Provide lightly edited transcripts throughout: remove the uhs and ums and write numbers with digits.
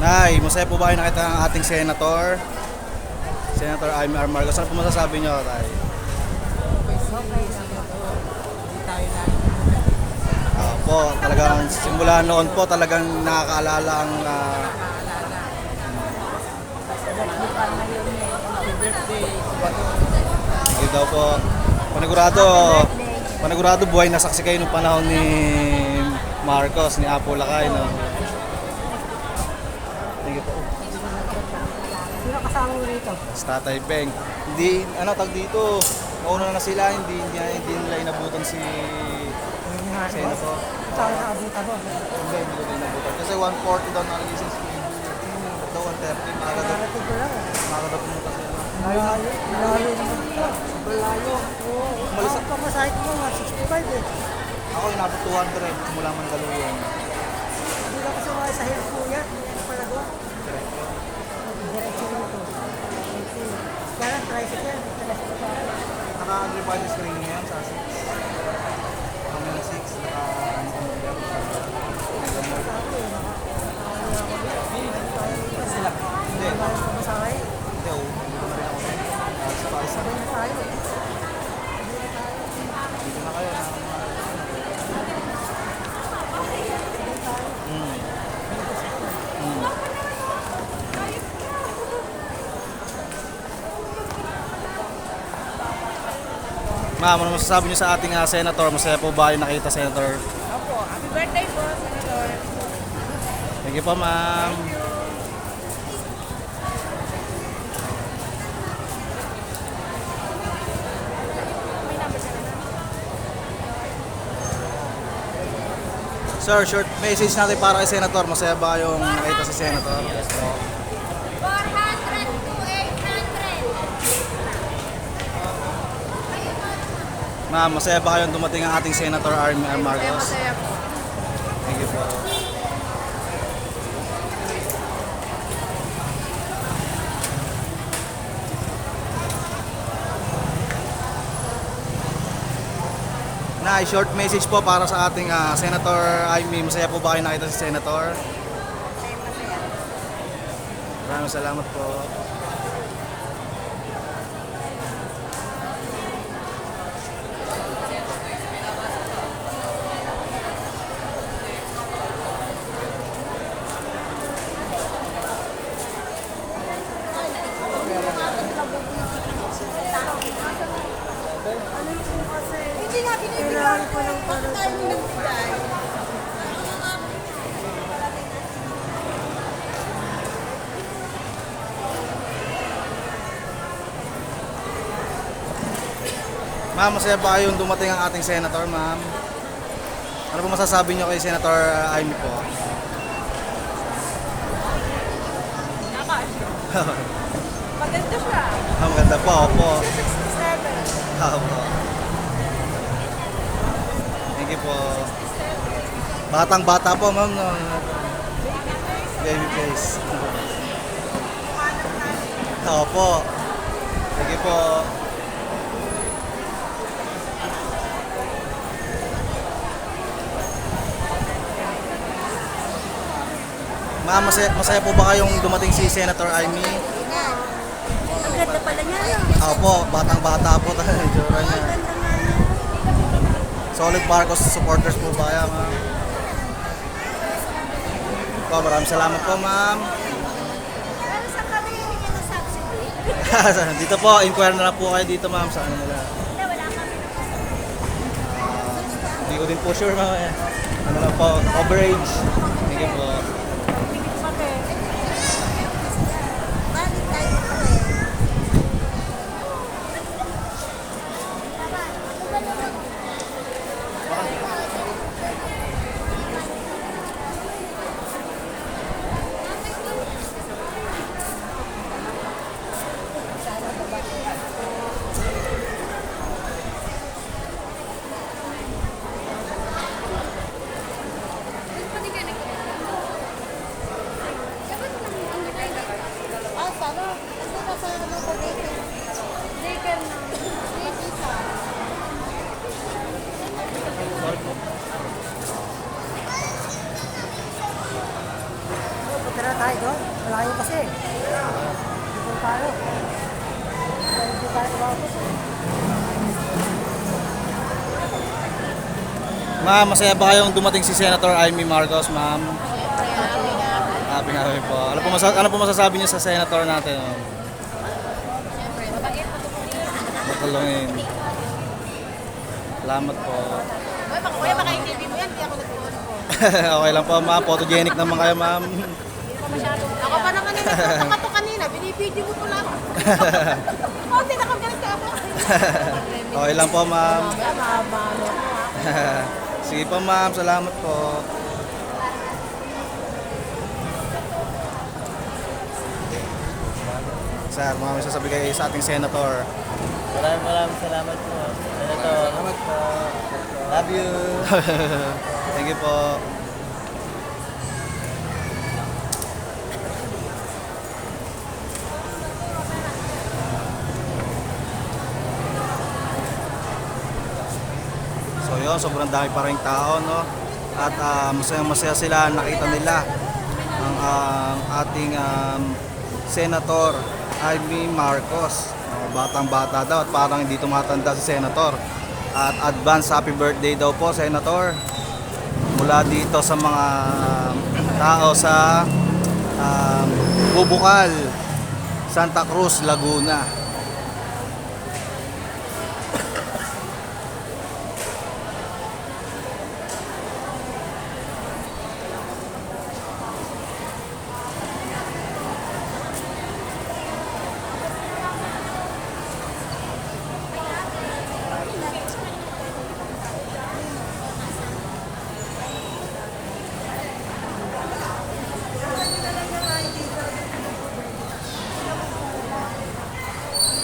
Nay, masaya po ba kayo nakita ng ating senator? Senator Amy R. Marcos. Ano po masasabi nyo, Tay? Okay, hindi tayo na. Po, talagang simula noon po talagang nakakaalala ang Nakaalala. Happy birthday. hindi daw po panigurado buhay na saksi kayo nung panahon ni Marcos, ni Apo Lakay, no? Thank you po. Sino kasama mo rito? Si Tatay Peng. Hindi, tag dito. Mauna na sila, hindi nila inabutan si Senator. Saan nakabutan mo? Hindi ko din inabutan. Kasi 140 daw nakagising si daw 130. Narating ko lang. Makakadaw pumunta sila. Malayo. Malayo naman ito. Malayo. Oo. Umalis Ang pamasahit mo nga, 65 eh. Ako inabot 200 simula Mandaluyong. Hindi ka kasi mga sa hill po yan. Ano pala doon? Diretso rito. Kaya lang, tricycle. Tricycle pa. Naka-agrify na screen ngayon sa 6. Kami na 6. Hindi. Pamasahe. Hindi, oh. Isa pa. Sabay na tayo. Dito na kayo. Ma'am, ano masasabi niyo sa ating senator? Masaya po ba yung nakita, Senator? Opo, happy birthday po, Senator. Thank you po, ma'am. Sir, short message natin para kay Senator. Masaya ba yung nakita si Senator? 400 to 800. Ma'am, masaya ba kayong dumating ang ating Senator Amy R. Marcos? Masaya po. Thank you po. Na, short message po para sa ating Senator Amy. Masaya po ba kayo nakita si Senator? Maraming salamat po. Hindi nga binibigyan ko. Bakit tayo binibigyan? Ma'am, masaya ba kayong dumating ang ating Senator, ma'am? Ano po masasabi niyo kay Senator Amy po? Maganda siya. Maganda po, opo. 67. Opo. Thank you po. Batang-bata po, ma'am. No? Baby face. Opo. Thank you po. Ma'am, masaya po ba kayong dumating si Senator Amy? Ang ganda pala niya. Opo, batang-bata po talaga yung itsura niya. Ang ganda nga niya. Solid Marcos supporters po ba yan, ma'am? Po, maraming salamat po, ma'am. Pero saan kami hihingin ng subsidy? Dito po, inquire na lang po kayo dito, ma'am, sa ano nila. Hindi, wala kami. Hindi ko din po sure, ma'am. Ano lang po, coverage. Thank you po. Bakit tayo po eh? Malaki doon? Malayo kasi. Hindi ko palo. Hindi ko umabot. Ma'am, masaya ba kayong dumating si Senator Amy Marcos, ma'am? Happy po. Ano po masasabi niyo sa Senator natin? Matulungin. Salamat po. Kuya, maka-interview mo yan, hindi ako nagtuon po. Okay lang po, ma'am. Photogenic naman kayo, ma'am. Ako pa naman yung nagtutaka to kanina, binibidyo mo po lang. Konti na kang ganito ako. Okay lang po, ma'am. Mahaba mo ha. Sige po, ma'am. Salamat po. Sir, mga may sasabi kayo sa ating senator. Maraming salamat po. Senator. Salamat po. Love you. Thank you po. So yun, sobrang dami pa rin tao, no? At masaya sila, nakita nila ang ating Senator Amy Marcos. Batang-bata daw at parang hindi tumatanda si Senator. At advance happy birthday daw po, Senator. Mula dito sa mga tao sa Bubukal, Santa Cruz, Laguna.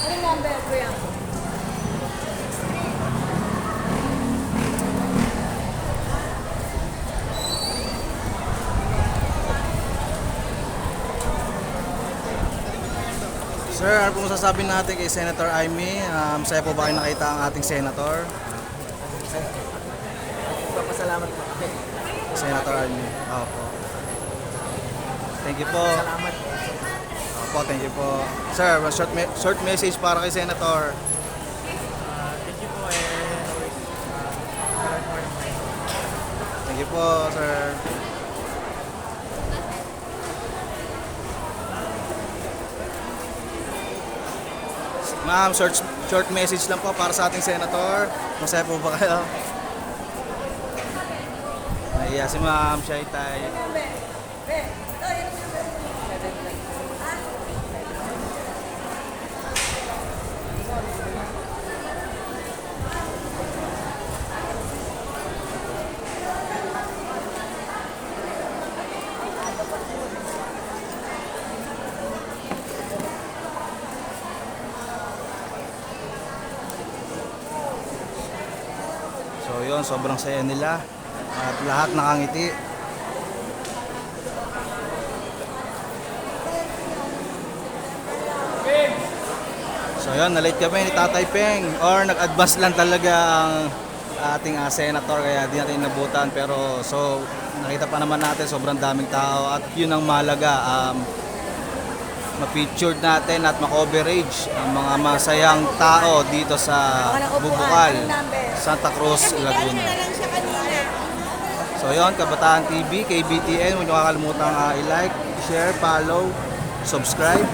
Anong number, kuya? Sir, ano po masasabi natin kay Senator Amy? Masaya po ba kayo nakita ang ating senator? Papasalamat po. Senator Amy. Opo. Thank you po. Salamat po. Opo, thank you po. Sir, short message para kay Senator. Thank you po. Thank you po, sir. Ma'am, short message lang po para sa ating senator. Masaya po ba kayo? Nahiya si ma'am, shy tay. So yun, sobrang saya nila at lahat nakangiti. So yun, na-late kami ni Tatay Peng or nag-advance lang talaga ang ating senator kaya di natin inabutan, pero so nakita pa naman natin sobrang daming tao at yun ang mahalaga, ma-featured natin at ma-coverage ang mga masayang tao dito sa Bubukal, Santa Cruz, Laguna. lang siya kanina. So yun, Kabataan TV, KBTN, huwag nyo kakalimutang i-like, share, follow, subscribe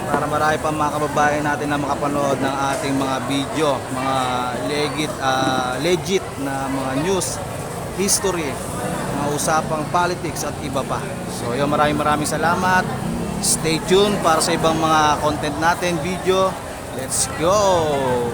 para marami pa mga kababayan natin na makapanood ng ating mga video, mga legit na mga news, history, mga usapang politics at iba pa. So yun, maraming salamat. Stay tuned para sa ibang mga content natin, video. Let's go!